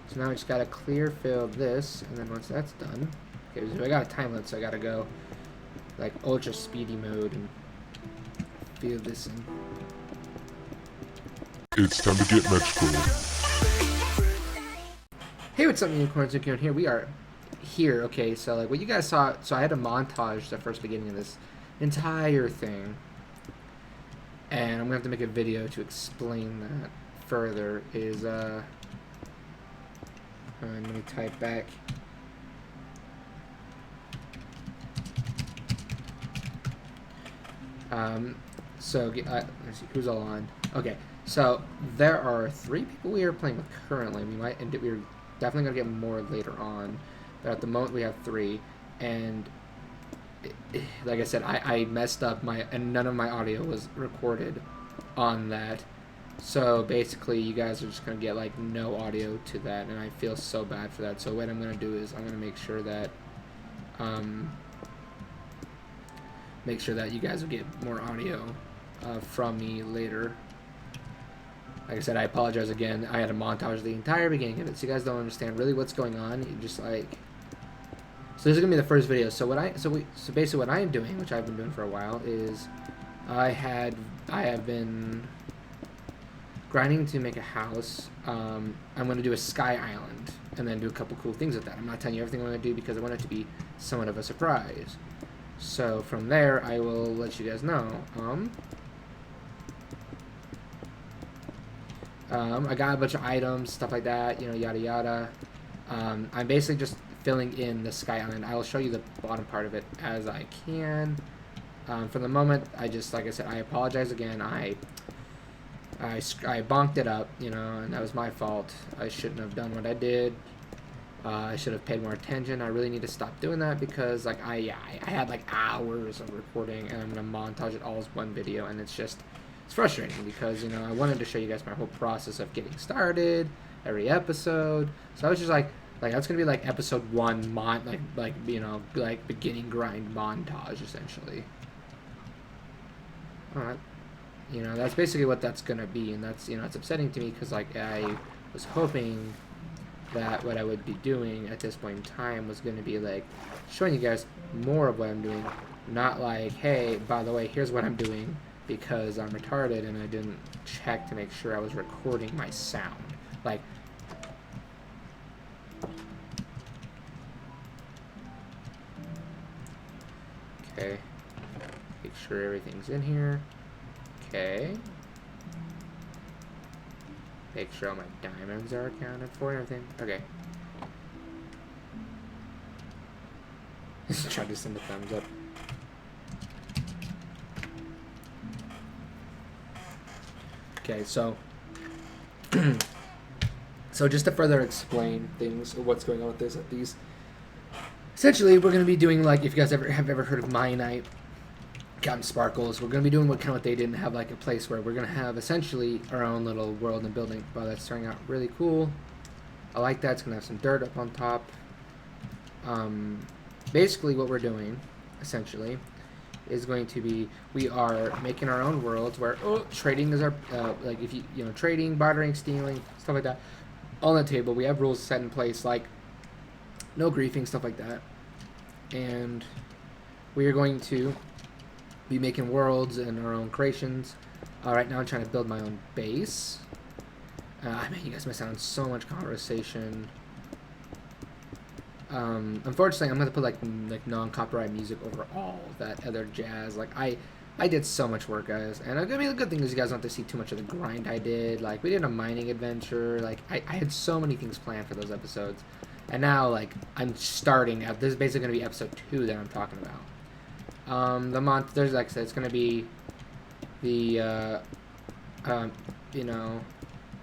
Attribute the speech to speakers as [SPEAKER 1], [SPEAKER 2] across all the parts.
[SPEAKER 1] So now I just gotta clear fill this, and then once that's done, okay, so I got a time limit, so I gotta go like ultra speedy mode and fill this in.
[SPEAKER 2] It's time to get magical.
[SPEAKER 1] Hey, what's up, unicorns? Unicorn here. We are here. Okay, so like what you guys saw, so I had a montage the first beginning of this entire thing, and I'm gonna have to make a video to explain that further. Let me type back. So let's see who's all on. Okay, so there are 3 people we are playing with currently. We're definitely gonna get more later on, but at the moment we have 3. And like I said, I messed up and none of my audio was recorded on that. So basically, you guys are just gonna get like no audio to that, and I feel so bad for that. So what I'm gonna do is I'm gonna make sure that you guys will get more audio from me later. Like I said, I apologize again. I had a montage the entire beginning of it, so you guys don't understand really what's going on. You just like, so this is gonna be the first video. So basically what I am doing, which I've been doing for a while, is I have been grinding to make a house. I'm gonna do a sky island and then do a couple cool things with that. I'm not telling you everything I'm gonna do because I want it to be somewhat of a surprise. So from there, I will let you guys know. I got a bunch of items, stuff like that, you know, yada yada. I'm basically just filling in the sky island. I will show you the bottom part of it as I can. For the moment, like I said, I apologize again. I bonked it up, you know, and that was my fault. I shouldn't have done what I did. I should have paid more attention. I really need to stop doing that because, like, I had like hours of recording, and I'm gonna montage it all as one video, and it's frustrating because, you know, I wanted to show you guys my whole process of getting started, every episode. So I was just like that's gonna be like episode 1 like you know, like beginning grind montage essentially. You know, that's basically what that's gonna be, and that's, you know, it's upsetting to me because like I was hoping that what I would be doing at this point in time was going to be like showing you guys more of what I'm doing, not like, hey, by the way, here's what I'm doing because I'm retarded and I didn't check to make sure I was recording my sound. Like, okay, make sure everything's in here. Okay. Make sure all my diamonds are accounted for and everything. Okay. Try to send a thumbs up. Okay, so so just to further explain things, or what's going on with this, essentially we're gonna be doing, like, if you guys have ever heard of Mionite, Captain Sparkles, we're going to be doing what they didn't have, like a place where we're going to have essentially our own little world and building. Wow, that's turning out really cool. I like that. It's going to have some dirt up on top. Basically what we're doing, essentially, is going to be, we are making our own worlds where trading is our, like, if you know, trading, bartering, stealing, stuff like that, all on the table. We have rules set in place, like no griefing, stuff like that. And we are going to be making worlds and our own creations. Right now I'm trying to build my own base. I mean, you guys missed out on so much conversation. Unfortunately, I'm gonna put like non-copyright music over all that other jazz. Like I did so much work, guys, and I mean, the good thing is you guys don't have to see too much of the grind I did. Like, we did a mining adventure. Like, I had so many things planned for those episodes, and now like I'm starting. This is basically gonna be episode 2 that I'm talking about. There's, like I said, it's gonna be the you know,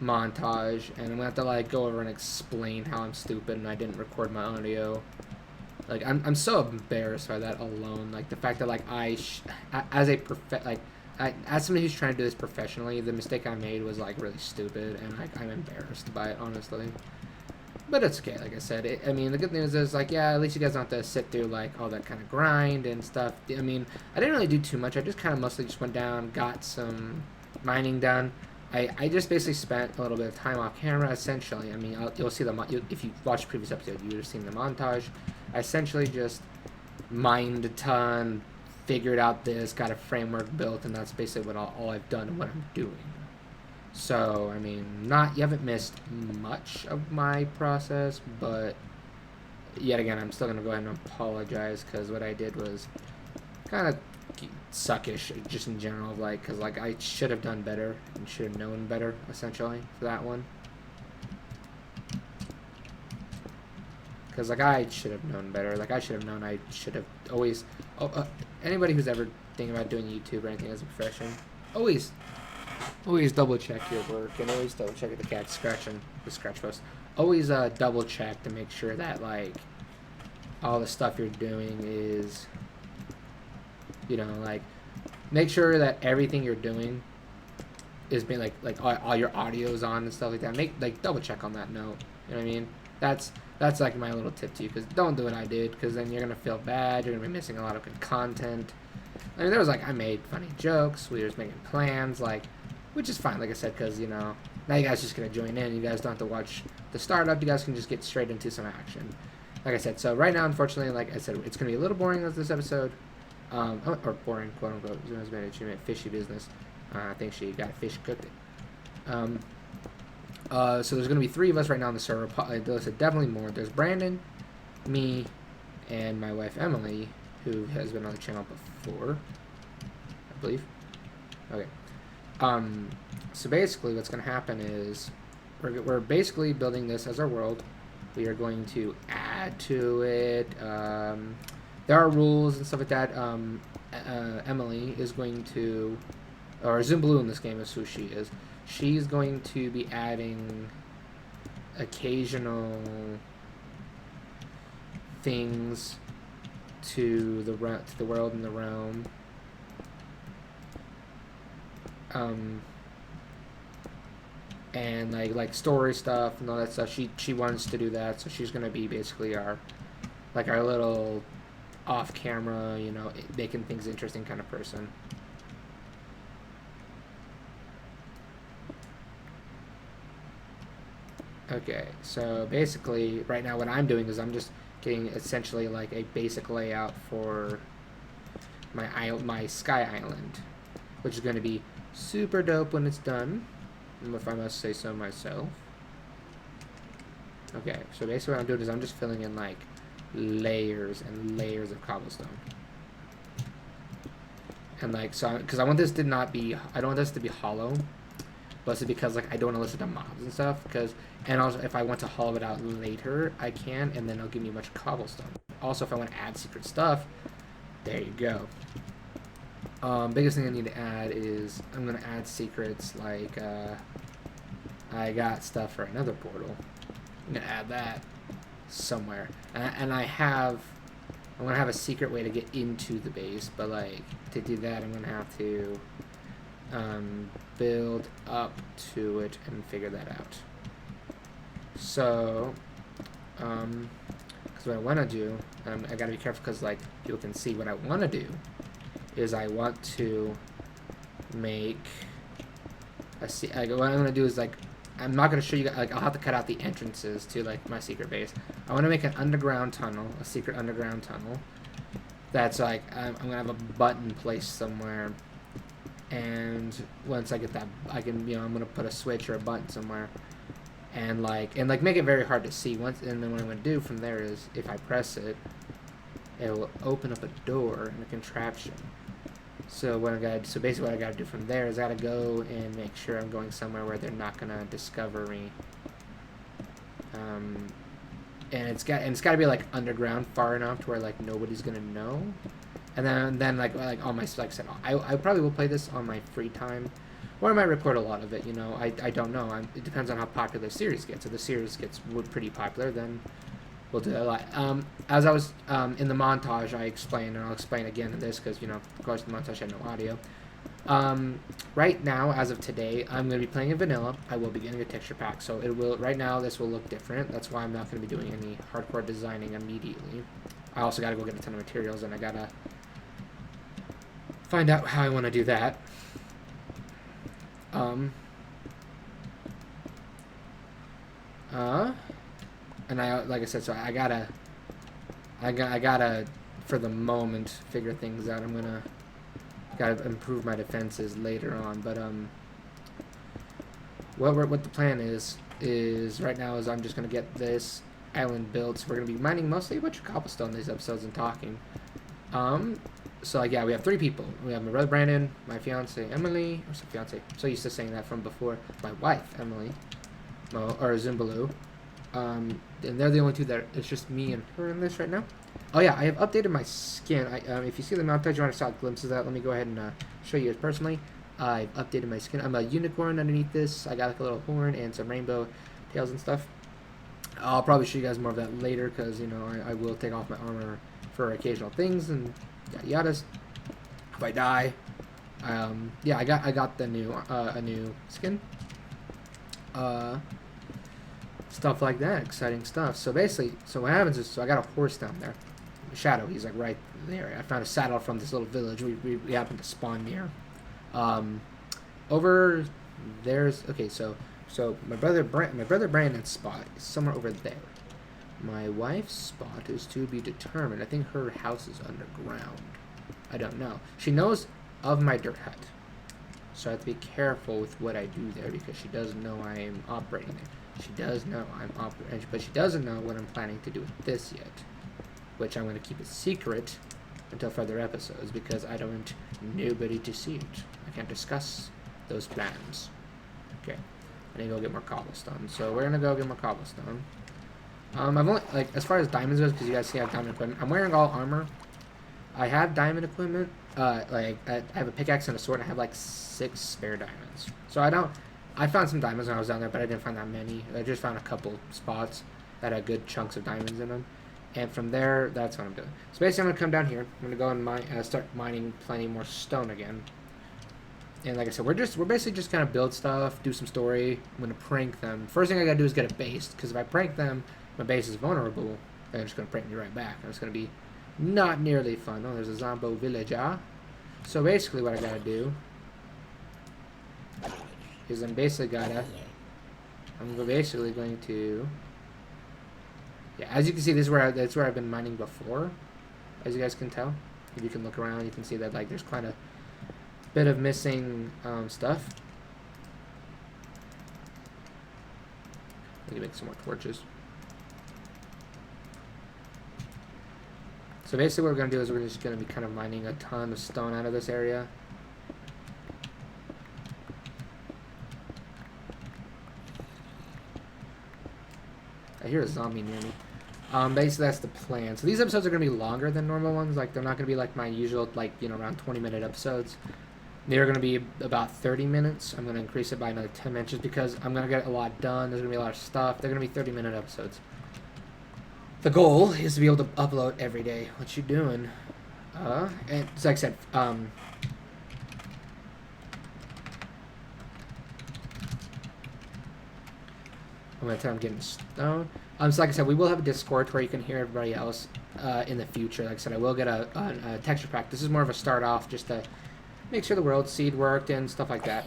[SPEAKER 1] montage, and I'm gonna have to like go over and explain how I'm stupid and I didn't record my audio. Like, I'm so embarrassed by that alone. Like, the fact that like as somebody who's trying to do this professionally, the mistake I made was like really stupid, and like I'm embarrassed by it, honestly. But it's okay, like I said. I mean, the good news is, like, yeah, at least you guys don't have to sit through, like, all that kind of grind and stuff. I mean, I didn't really do too much. I just kind of mostly just went down, got some mining done. I just basically spent a little bit of time off camera, essentially. I mean, you'll see if you watch the previous episode, you would have seen the montage. I essentially just mined a ton, figured out this, got a framework built, and that's basically what all I've done and what I'm doing. So, I mean, you haven't missed much of my process, but yet again, I'm still going to go ahead and apologize, because what I did was kind of suckish, just in general, like, because, like, I should have done better, and should have known better, essentially, for that one. Because, like, I should have known better. Like, I should have known I should have always... anybody who's ever thinking about doing YouTube or anything as a profession, always double check your work, and always double check the cat scratching the scratch post. Always double check to make sure that, like, all the stuff you're doing is, you know, like, make sure that everything you're doing is being like all your audio's on and stuff like that. Double check on that note. You know what I mean? That's like my little tip to you, because don't do what I did, because then you're gonna feel bad. You're gonna be missing a lot of good content. I mean, there was like, I made funny jokes. We were just making plans, like, which is fine, like I said, because, you know, now you guys just gonna join in. You guys don't have to watch the startup. You guys can just get straight into some action. Like I said, so right now, unfortunately, like I said, it's gonna be a little boring as this episode, or boring, quote unquote. She meant fishy business. I think she got a fish cooked. So there's going to be 3 of us right now on the server. There's definitely more. There's Brandon, me, and my wife Emily, who has been on the channel before, I believe. Okay. So basically what's going to happen is we're basically building this as our world. We are going to add to it. There are rules and stuff like that. Emily is going to, or Zumbaloo in this game is who she is. She's going to be adding occasional things to the world and the realm. And like story stuff and all that stuff. She wants to do that, so she's gonna be basically our little off camera, you know, making things interesting kind of person. Okay, so basically right now what I'm doing is I'm just getting essentially like a basic layout for my sky island, which is going to be super dope when it's done, if I must say so myself. Okay, so basically what I'm doing is I'm just filling in like layers and layers of cobblestone. And like, so, because I want this to not be, I don't want this to be hollow, but it's because like I don't want to listen to mobs and stuff, because, and also if I want to hollow it out later, I can, and then it'll give me a bunch of cobblestone. Also, if I want to add secret stuff, there you go. Biggest thing I need to add is I'm going to add secrets, like, I got stuff for another portal. I'm going to add that somewhere. And I'm going to have a secret way to get into the base, but like, to do that, I'm going to have to build up to it and figure that out. So, because what I want to do, I got to be careful, because like, people can see what I want to do is I want to make what I'm going to do is like, I'm not going to show you, like, I'll have to cut out the entrances to like my secret base. I want to make an underground tunnel, a secret underground tunnel. That's like, I'm going to have a button placed somewhere. And once I get that, I can, you know, I'm going to put a switch or a button somewhere. And make it very hard to see. And then what I'm going to do from there is, if I press it, it will open up a door and a contraption. So basically what I gotta do from there is I gotta go and make sure I'm going somewhere where they're not gonna discover me. And it's gotta be like underground far enough to where like nobody's gonna know. And then like all my, like I said, I probably will play this on my free time, or I might record a lot of it. You know, I don't know. It depends on how popular the series gets. If the series gets pretty popular, then we'll do a lot. As I was in the montage, I explained, and I'll explain again in this, because, you know, of course, the montage had no audio. Right now, as of today, I'm going to be playing in vanilla. I will be getting a texture pack, so it will. Right now, this will look different. That's why I'm not going to be doing any hardcore designing immediately. I also got to go get a ton of materials, and I got to find out how I want to do that. And like I said, so I gotta, for the moment, figure things out. Gotta improve my defenses later on. But what the plan is right now is I'm just gonna get this island built. So we're gonna be mining mostly a bunch of cobblestone these episodes and talking. So like, yeah, we have 3 people. We have my brother Brandon, my fiance Emily, or some fiance. I'm so used to saying that from before. My wife Emily, or Zumbaloo. And they're the only 2 that it's just me and her in this right now. Oh yeah, I have updated my skin. If you see the montage, you want to saw glimpses of that. Let me go ahead and show you it personally. I've updated my skin. I'm a unicorn underneath this. I got like a little horn and some rainbow tails and stuff. I'll probably show you guys more of that later because, you know, I will take off my armor for occasional things and yada yadas. If I die, yeah, I got the new a new skin. Stuff like that, exciting stuff. So basically, so what happens is, so I got a horse down there. Shadow, he's like right there. I found a saddle from this little village we happened to spawn near. Over there's okay. So my brother Brandon's spot is somewhere over there. My wife's spot is to be determined. I think her house is underground. I don't know. She knows of my dirt hut, so I have to be careful with what I do there because she doesn't know I am operating there. She does know I'm operating, but she doesn't know what I'm planning to do with this yet, which I'm going to keep a secret until further episodes because I don't want nobody to see it. I can't discuss those plans. Okay, I need to go get more cobblestone. So we're gonna go get more cobblestone. I've only, like, as far as diamonds goes, because you guys see I have diamond equipment. I'm wearing all armor. I have diamond equipment. Like I have a pickaxe and a sword. And I have like 6 spare diamonds. So I found some diamonds when I was down there, but I didn't find that many. I just found a couple spots that had good chunks of diamonds in them. And from there, that's what I'm doing. So basically, I'm gonna come down here. I'm gonna go and start mining plenty more stone again. And like I said, we're basically just gonna build stuff, do some story. I'm gonna prank them. First thing I gotta do is get a base, because if I prank them, my base is vulnerable. They're just gonna prank me right back, and it's gonna be not nearly fun. Oh, there's a Zombo villager. So basically, what I gotta do is I'm basically going to. Yeah, as you can see, this is that's where I've been mining before. As you guys can tell, if you can look around, you can see that like there's quite a bit of missing stuff. Need to make some more torches. So basically, what we're gonna do is we're just gonna be kind of mining a ton of stone out of this area. I hear a zombie near me. Basically, that's the plan. So these episodes are going to be longer than normal ones. Like, they're not going to be like my usual, like, you know, around 20-minute episodes. They're going to be about 30 minutes. I'm going to increase it by another 10 minutes just because I'm going to get a lot done. There's going to be a lot of stuff. They're going to be 30-minute episodes. The goal is to be able to upload every day. What you doing? And so like I said, I'm getting stone. So like I said, we will have a Discord where you can hear everybody else in the future. Like I said, I will get a texture pack. This is more of a start off just to make sure the world seed worked and stuff like that.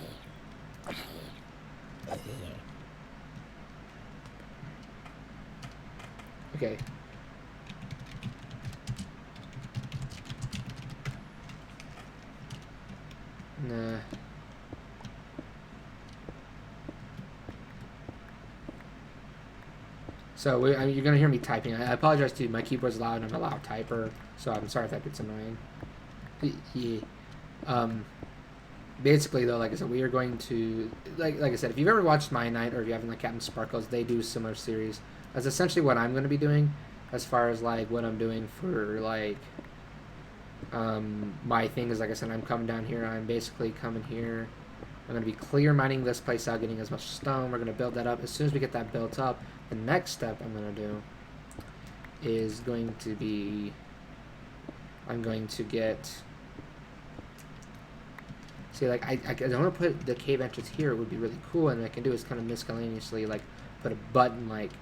[SPEAKER 1] Okay. Nah. So you're going to hear me typing. I apologize to you. My keyboard's loud and I'm a loud typer, so I'm sorry if that gets annoying. Yeah. Basically, though, like I said, we are going to... Like I said, if you've ever watched My Night or if you haven't, like Captain Sparkles, they do similar series. That's essentially what I'm going to be doing as far as, like, what I'm doing for, like... my thing is, like I said, I'm coming down here. I'm basically coming here. I'm going to be clear mining this place out, getting as much stone. We're going to build that up. As soon as we get that built up, the next step I'm going to do is going to be... I'm going to get... See, like, I don't want to put the cave entrance here. It would be really cool, and what I can do is kind of miscellaneously, like, put a button, like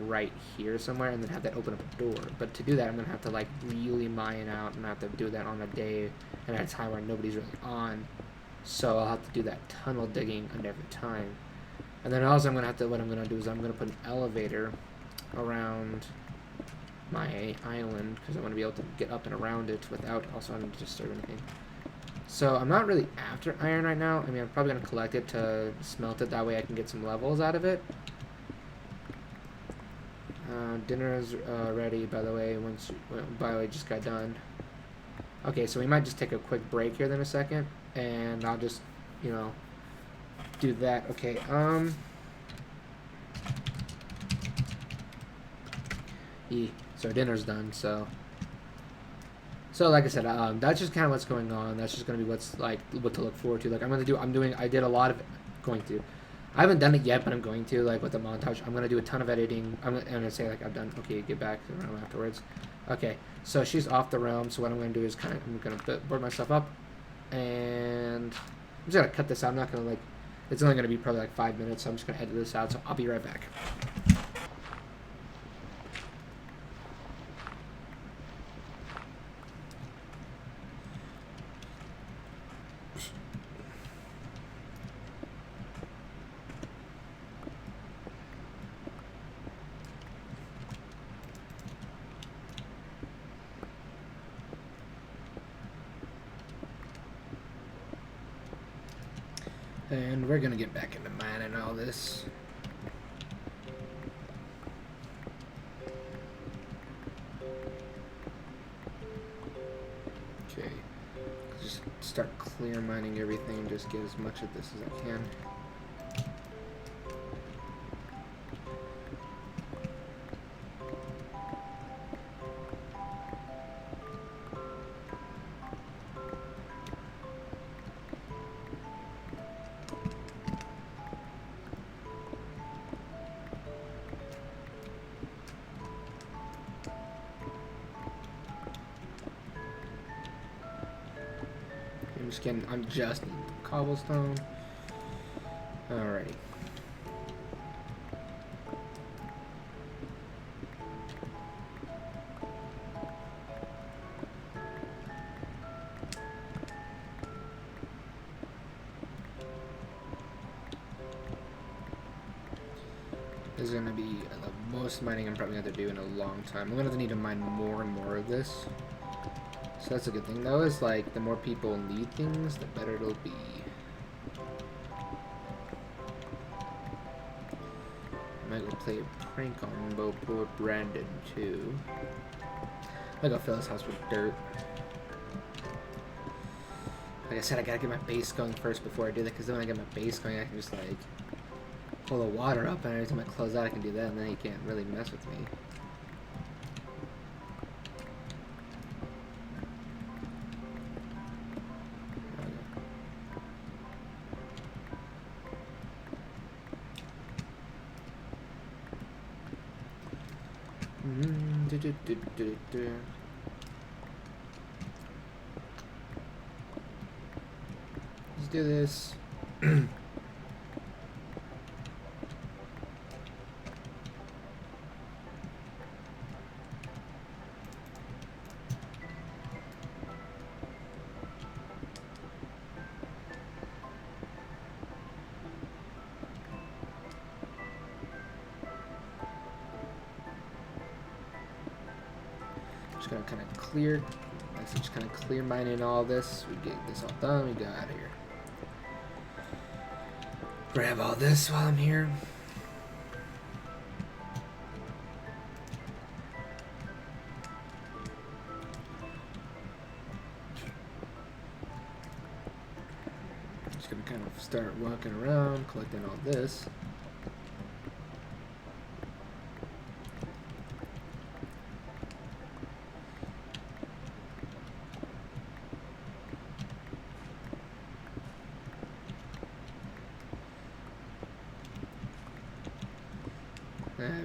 [SPEAKER 1] right here somewhere, and then have that open up a door. But to do that, I'm going to have to, like, really mine out, and I have to do that on a day and at a time where nobody's really on. So I'll have to do that tunnel digging another time. And then also what I'm gonna do is I'm gonna put an elevator around my island because I want to be able to get up and around it without also having to disturb anything. So I'm not really after iron right now. I mean, I'm probably gonna collect it to smelt it. That way I can get some levels out of it. Dinner is ready, by the way. Just got done. Okay, so we might just take a quick break here then a second, and I'll just, you know, do that. Okay. So dinner's done. So like I said, that's just kind of what's going on. That's just gonna be what to look forward to. Like I did a lot of going to. I haven't done it yet, but I'm going to, like, with the montage. I'm gonna do a ton of editing. I'm gonna say, like, I've done. Okay, get back to the realm afterwards. Okay, so she's off the realm. So what I'm gonna do is I'm gonna board myself up, and I'm just gonna cut this out. I'm not gonna it's only gonna be probably like 5 minutes. So I'm just gonna edit this out. So I'll be right back. And we're gonna get back into mining all this. Okay, just start clear mining everything. Just get as much of this as I can. I'm just cobblestone. Alrighty. This is gonna be the most mining I'm probably gonna have to do in a long time. I'm gonna need to mine more and more of this. So that's a good thing though, is like the more people need things, the better it'll be. I might go play a prank on poor Brandon too. I might go fill his house with dirt. Like I said, I gotta get my base going first before I do that, because then when I get my base going I can just like pull the water up, and every time I close out I can do that, and then he can't really mess with me. Let's do this. Just gonna kind of clear, just kind of clear mining all this. We get this all done. We go out of here. Grab all this while I'm here. Just gonna kind of start walking around, collecting all this.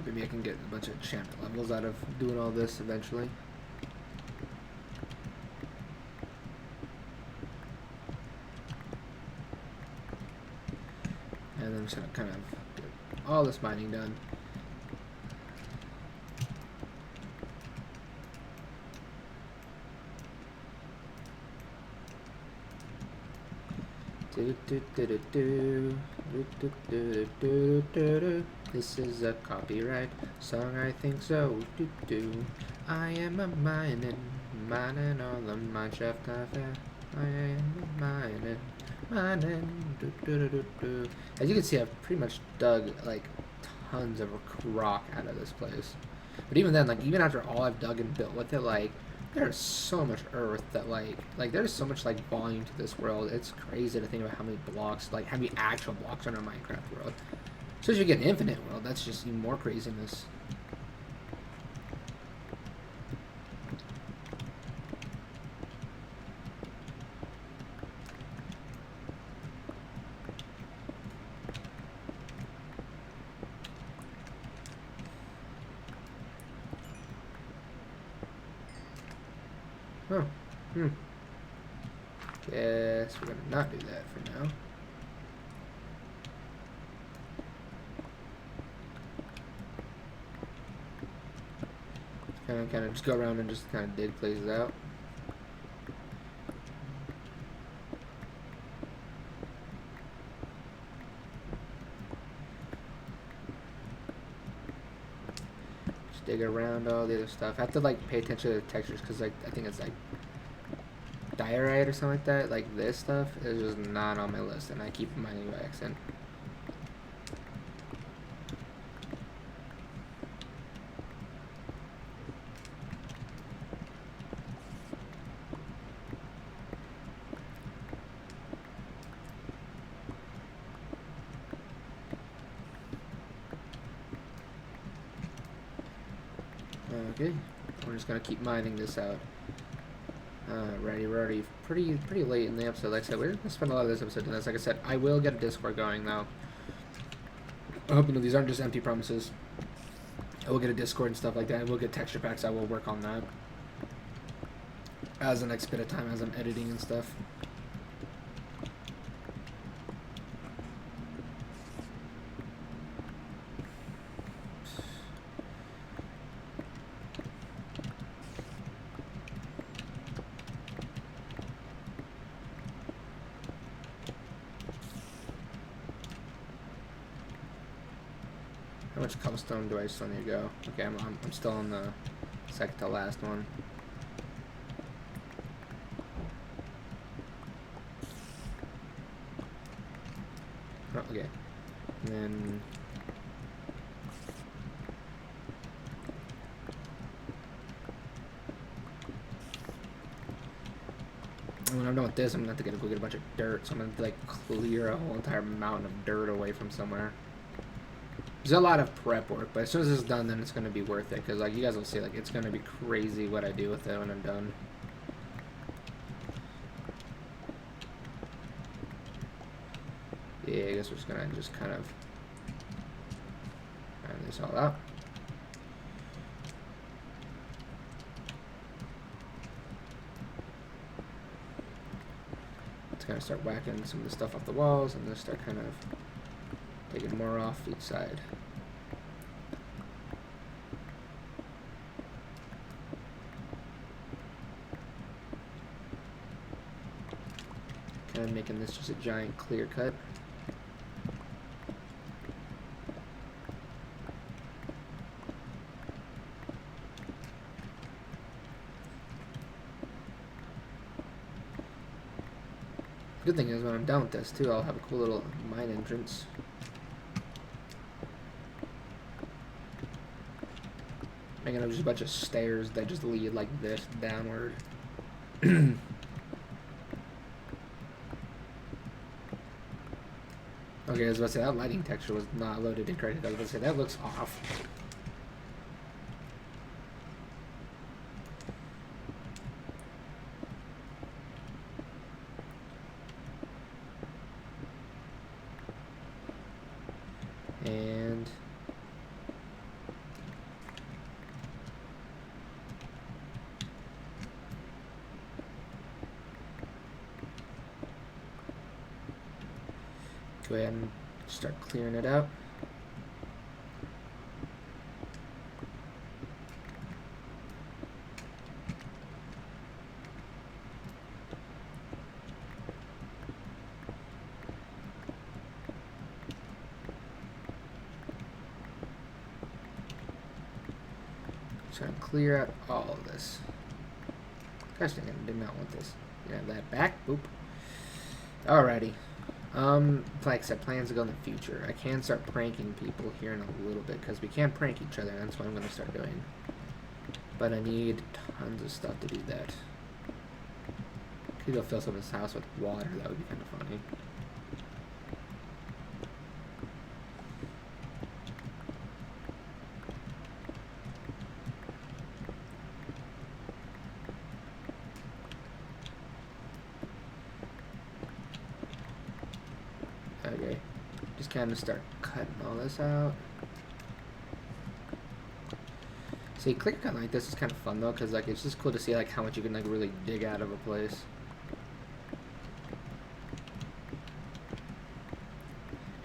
[SPEAKER 1] Maybe I can get a bunch of enchantment levels out of doing all this eventually. And then I'm just gonna kind of get all this mining done. This is a copyright song, I think so. I am a mining all the mineshaft I've had. I am a mining. As you can see, I've pretty much dug like tons of rock out of this place. But even then, like even after all I've dug and built with it, like there's so much earth that like there's so much like volume to this world. It's crazy to think about how many blocks, like how many actual blocks are in a Minecraft world. So as you get an infinite world, that's just even more craziness. Oh, guess we're gonna not do that for now. Kind of just go around and just kind of dig places out. Just dig around all the other stuff. I have to like pay attention to the textures because like I think it's like diorite or something like that. Like this stuff is just not on my list, and I keep mining by accident. Okay, we're just gonna keep mining this out. We're already pretty late in the episode. Like I said, we're gonna spend a lot of this episode doing this. Like I said, I will get a Discord going though. I hope you know these aren't just empty promises. I will get a Discord and stuff like that. I will get texture packs. I will work on that as the next bit of time as I'm editing and stuff. How much cobblestone do I still need to go? Okay, I'm still on the second to last one. Oh, okay, and then when I'm done with this, I'm gonna have to go get a bunch of dirt. So I'm gonna like clear a whole entire mountain of dirt away from somewhere. There's a lot of prep work, but as soon as it's done, then it's going to be worth it. Because, like, you guys will see, like, it's going to be crazy what I do with it when I'm done. Yeah, I guess we're just going to just kind of iron this all out. Let's kind of start whacking some of the stuff off the walls and just start kind of taking more off each side. Kind of making this just a giant clear cut. Good thing is when I'm done with this too, I'll have a cool little mine entrance. Making up just a bunch of stairs that just lead like this downward. Okay, I was about to say that lighting texture was not loaded in correctly. I was about to say that looks off. And go ahead and start clearing it out. Just gonna clear out all of this. Gosh dang it, I did not want this. You have that back. Boop. Alrighty. Like I said, plans to go in the future. I can start pranking people here in a little bit because we can prank each other. That's what I'm gonna start doing. But I need tons of stuff to do that. Could go fill someone's house with water. That would be kind of funny. Okay, just kind of start cutting all this out. See, clear cut like this is kind of fun though, cause like it's just cool to see like how much you can like really dig out of a place.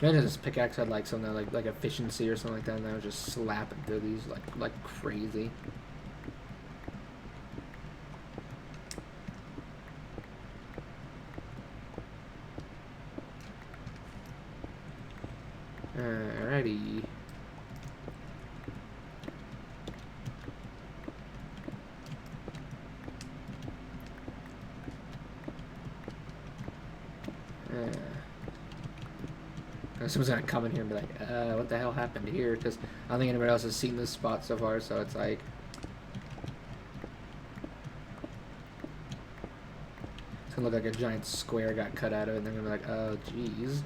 [SPEAKER 1] Imagine this pickaxe had like something like efficiency or something like that, and I was just slapping through these like crazy. Alrighty. Someone's gonna come in here and be like, what the hell happened here? Because I don't think anybody else has seen this spot so far, so it's like... It's gonna look like a giant square got cut out of it, and they're gonna be like, oh, jeez.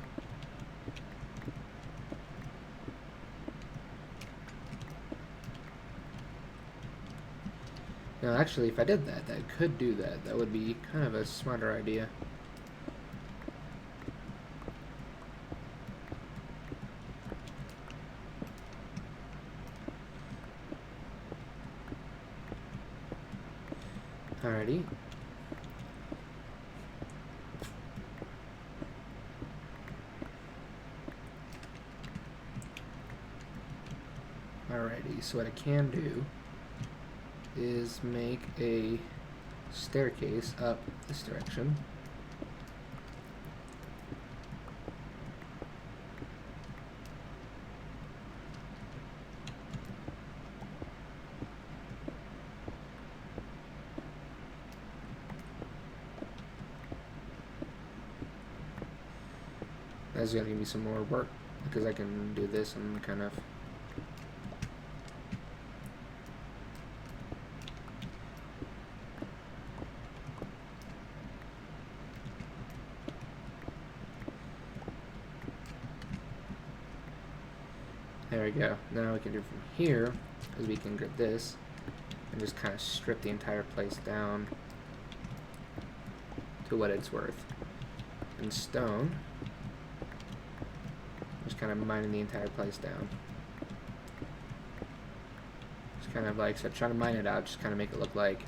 [SPEAKER 1] No, actually, if I did that, that could do that. That would be kind of a smarter idea. Alrighty. Alrighty, so what I can do is make a staircase up this direction. That's gonna give me some more work because I can do this and kind of there we go. Now we can do from here is we can get this and just kind of strip the entire place down to what it's worth. And stone, just kind of mining the entire place down. Just kind of like, so trying to mine it out, just kind of make it look like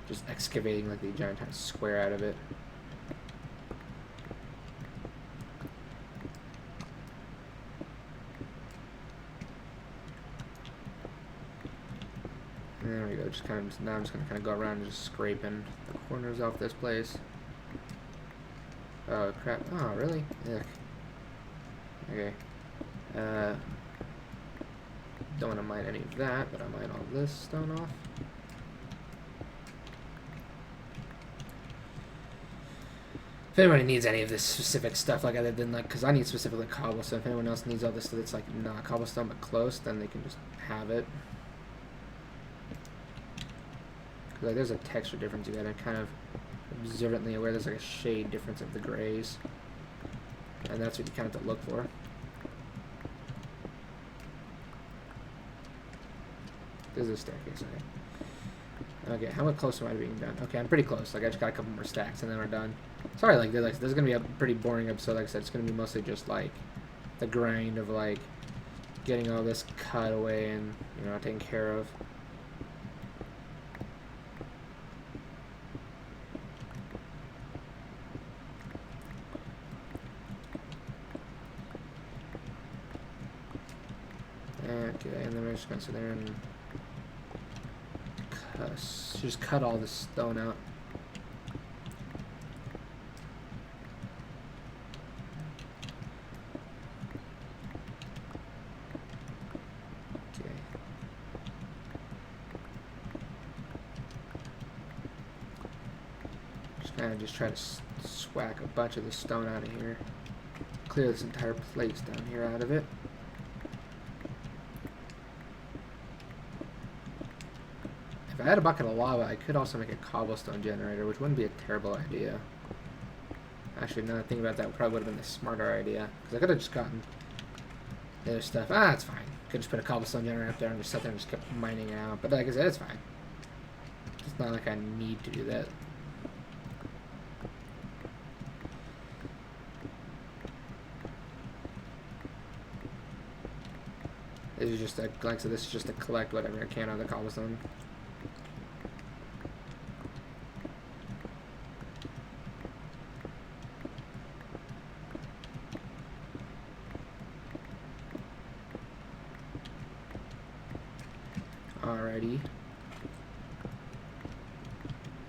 [SPEAKER 1] just excavating like the giant square out of it. There we go. Just kind of now I'm just gonna kind of go around and just scraping the corners off this place. Oh crap! Oh really? Yuck. Okay. Don't want to mine any of that, but I mine all this stone off. If anybody needs any of this specific stuff, like other than like, because I need specifically cobblestone. If anyone else needs all this stuff that's like not cobblestone but close, then they can just have it. Like there's a texture difference you gotta kind of observantly aware. There's like a shade difference of the grays, and that's what you kind of have to look for. There's a staircase. Okay, how much close am I to being done? Okay, I'm pretty close. Like I just got a couple more stacks and then we're done. Sorry, like this is gonna be a pretty boring episode. Like I said, it's gonna be mostly just like the grind of like getting all this cut away and taken care of. Okay, and then we're just gonna sit there and just cut all this stone out. Okay. kind of just try to swack a bunch of the stone out of here. Clear this entire place down here out of it. If I had a bucket of lava, I could also make a cobblestone generator, which wouldn't be a terrible idea. Actually, now that I think about that, probably would have been the smarter idea. Because I could have just gotten the other stuff. Ah, it's fine. Could just put a cobblestone generator up there and just sit there and just keep mining it out. But like I said, it's fine. It's not like I need to do that. This is just like I said, this is just to collect whatever I can out of the cobblestone. Alrighty.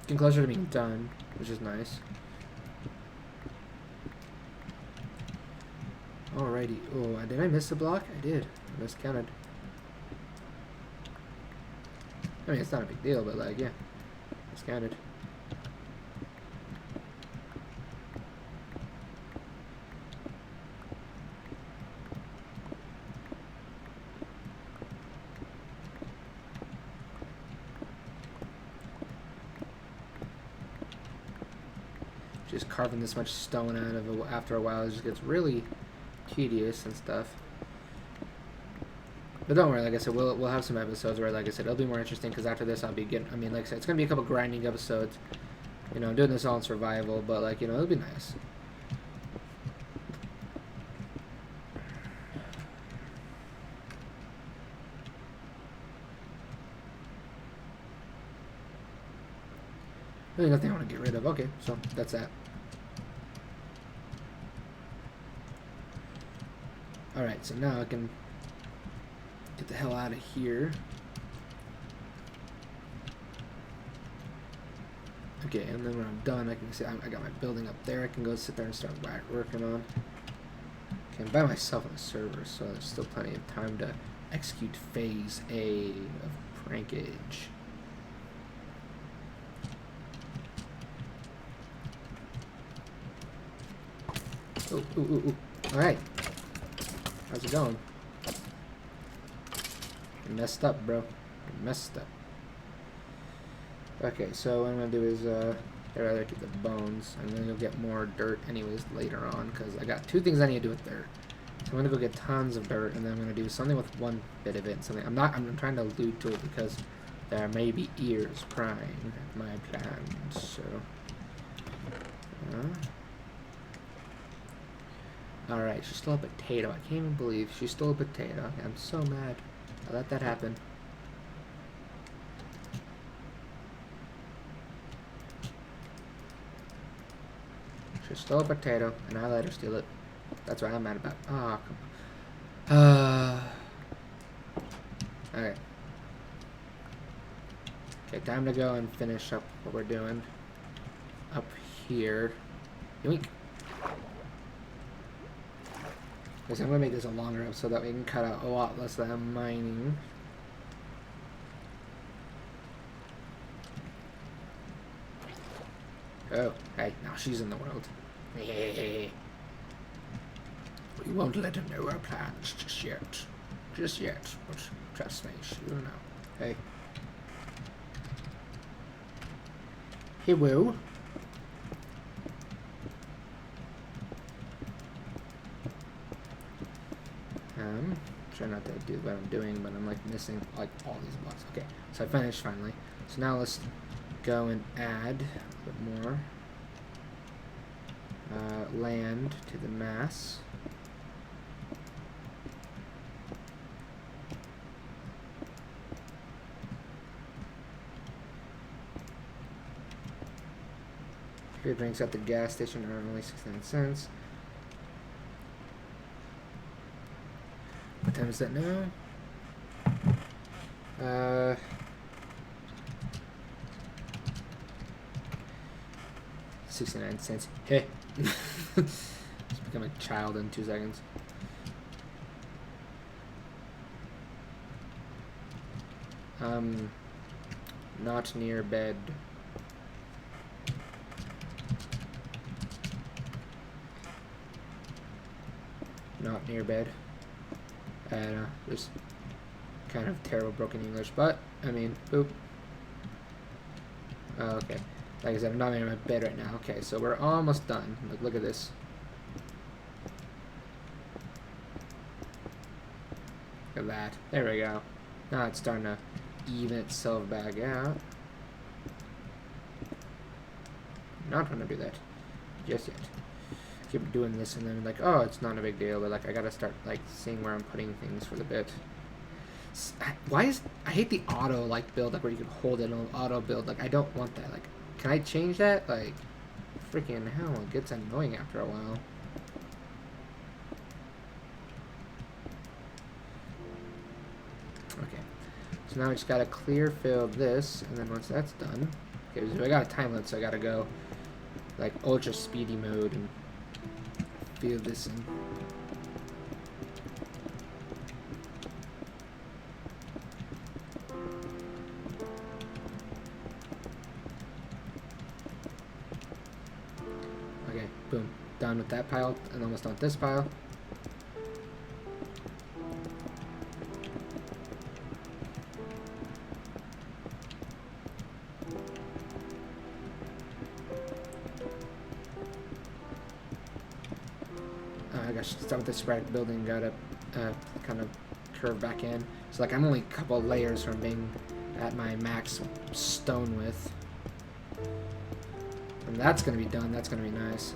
[SPEAKER 1] Getting closer to being done, which is nice. Alrighty. Oh, did I miss a block? I did. I miscounted. I mean, it's not a big deal, but like, yeah. Miscounted. Just carving this much stone out of it after a while, it just gets really tedious and stuff. But don't worry, like I said, we'll have some episodes where, like I said, it'll be more interesting because after this I'll be getting, I mean, like I said, it's gonna be a couple grinding episodes. You know, I'm doing this all in survival, but like, you know, it'll be nice. Really nothing I want to get rid of. Okay, so that's that. Alright, so now I can get the hell out of here. Okay, and then when I'm done, I can say I got my building up there. I can go sit there and start working on. Okay, I'm by myself on the server, so there's still plenty of time to execute phase A of prankage. Ooh, ooh, ooh, ooh. Alright. How's it going? You messed up, bro. You messed up. Okay, so what I'm going to do is, I'd rather keep the bones, and then you'll get more dirt anyways later on, because I got two things I need to do with dirt. So I'm going to go get tons of dirt, and then I'm going to do something with one bit of it. Something I'm trying to allude to it because there may be ears prying at my plans, so... Alright, she stole a potato. I can't even believe she stole a potato. I'm so mad. I let that happen. She stole a potato, and I let her steal it. That's what I'm mad about. Oh, come on. Okay. Okay, time to go and finish up what we're doing. Up here. Yoink. I'm going to make this a longer episode so that we can cut out a lot less of that mining. Oh, hey, now she's in the world. Hey. We won't let her know our plans just yet. Just yet, but trust me, she will know. Hey. He will. Try not to do what I'm doing, but I'm like missing like all these blocks. Okay, so I finished finally. So now let's go and add a bit more land to the mass. Free drinks at the gas station are only 69 cents. What time is that now? 69 cents. Hey. Just become a child in 2 seconds. Not near bed. not near bed. And just kind of terrible broken English, but I mean, boop. Oh, okay. Like I said, I'm not in my bed right now. Okay, so we're almost done. Look at this. Look at that. There we go. Now it's starting to even itself back out. I'm not trying to do that just yet. Keep doing this and then like, oh, it's not a big deal, but like I gotta start like seeing where I'm putting things for the bit. I hate the auto like build, like where you can hold it on auto build. Like I don't want that. Like, can I change that? Like, freaking hell, it gets annoying after a while. Okay, so now I just gotta clear fill this, and then once that's done, okay, so I got a time limit, so I gotta go like ultra speedy mode and fill this in. Okay, boom, done with that pile, and almost done with this pile. I got start with the sporadic building, gotta kind of curve back in. So like I'm only a couple layers from being at my max stone width. And that's gonna be done, that's gonna be nice.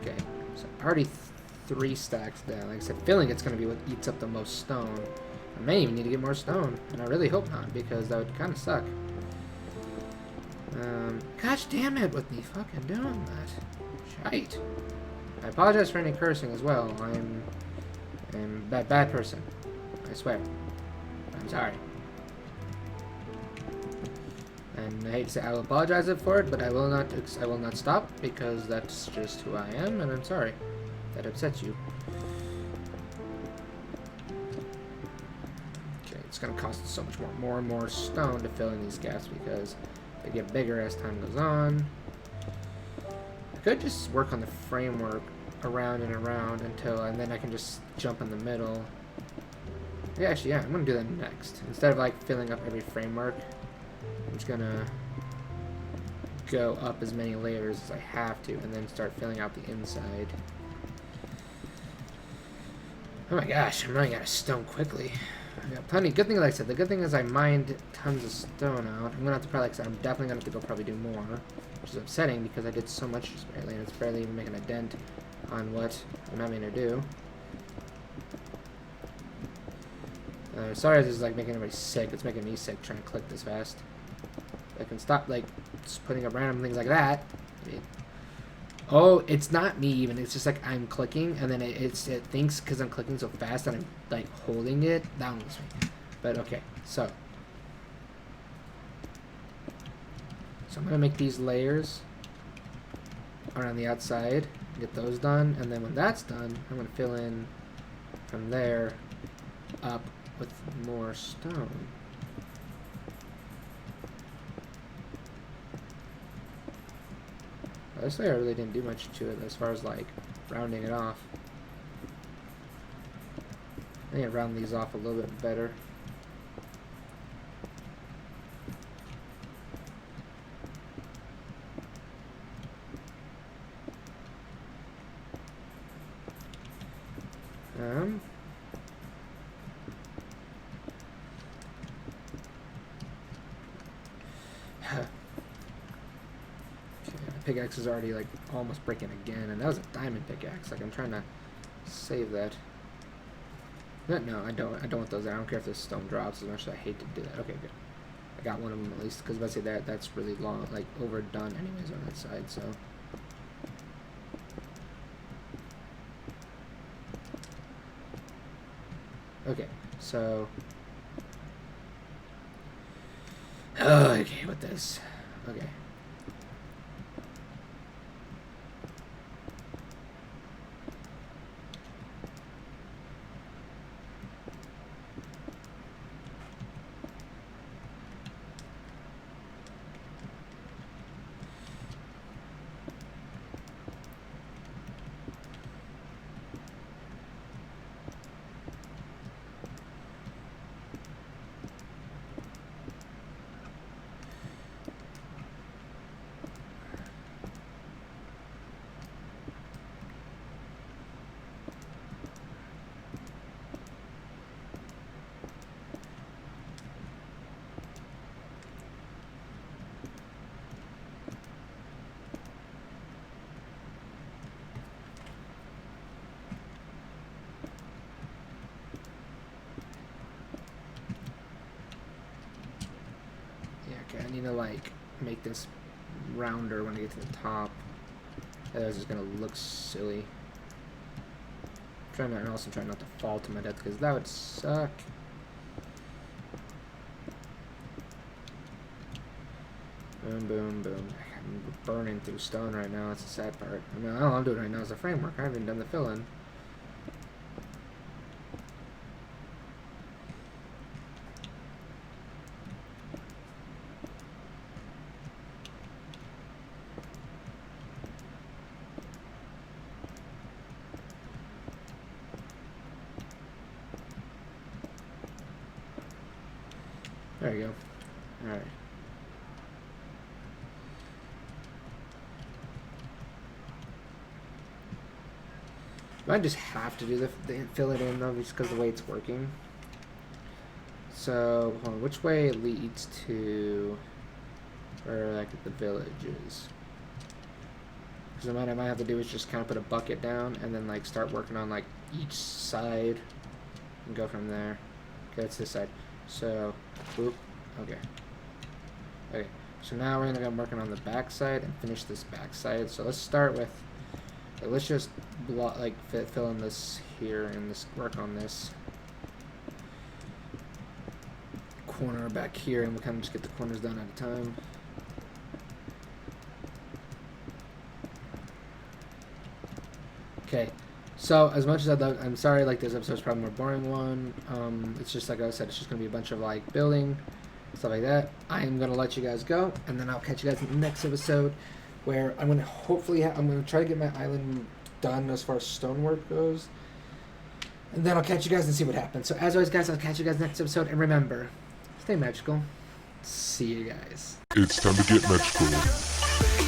[SPEAKER 1] Okay, so already 3 stacks down. Like I said, filling it's gonna be what eats up the most stone. I may even need to get more stone, and I really hope not, because that would kind of suck. Gosh damn it with me fucking doing that. Shite. I apologize for any cursing as well. I'm a bad person. I swear. I'm sorry. And I hate to say I will apologize for it, but I will not stop, because that's just who I am, and I'm sorry that upsets you. Okay, it's gonna cost so much more and more stone to fill in these gaps because they get bigger as time goes on. I could just work on the framework around and around and then I can just jump in the middle. Yeah, actually, yeah, I'm gonna do that next. Instead of like filling up every framework, I'm just gonna go up as many layers as I have to and then start filling out the inside. Oh my gosh, I'm running out of stone quickly. I got plenty. Good thing, like I said, the good thing is I mined tons of stone out. I'm gonna have to probably, like I said, I'm definitely gonna have to go probably do more, which is upsetting because I did so much just barely, and it's barely even making a dent on what I'm having to do. Sorry if this is like making everybody sick. It's making me sick trying to click this fast. I can stop like just putting up random things like that. I mean, oh, it's not me even. It's just like I'm clicking, and then it thinks because I'm clicking so fast that I'm like holding it. That one was me. But okay, so I'm gonna make these layers around the outside, get those done, and then when that's done, I'm gonna fill in from there up with more stone. This layer really didn't do much to it as far as like rounding it off. I think I round these off a little bit better. Pickaxe is already like almost breaking again, and that was a diamond pickaxe. Like I'm trying to save that. No, I don't want those. I don't care if this stone drops as much as I hate to do that. Okay, good. I got one of them at least, because if I say that's really long, like overdone anyways on that side. So. Okay, so. Okay, with this. Okay. Okay, I need to like make this rounder when I get to the top. Otherwise it's gonna look silly. I'm also trying not to fall to my death because that would suck. Boom, boom, boom. I'm burning through stone right now. That's the sad part. I mean, all I'm doing right now is the framework. I haven't done the fill-in. There you go. Alright. I just have to do the fill it in though, just because the way it's working. So, hold on, which way it leads to where like the village is? Because what I might have to do is just kind of put a bucket down and then like start working on like each side and go from there. Okay, it's this side. So, whoop. Okay. Okay. So now we're gonna go working on the back side and finish this back side. So let's start with. Let's just fill in this here and this work on this corner back here, and we'll kind of just get the corners done at a time. Okay, so as much as I'm sorry, like this episode's probably more boring one. It's just like I said, it's just gonna be a bunch of like building stuff like that. I am gonna let you guys go, and then I'll catch you guys in the next episode, where I'm gonna hopefully I'm gonna try to get my island done as far as stonework goes, and then I'll catch you guys and see what happens. So as always, guys, I'll catch you guys next episode, and remember, stay magical. See you guys.
[SPEAKER 2] It's time to get magical.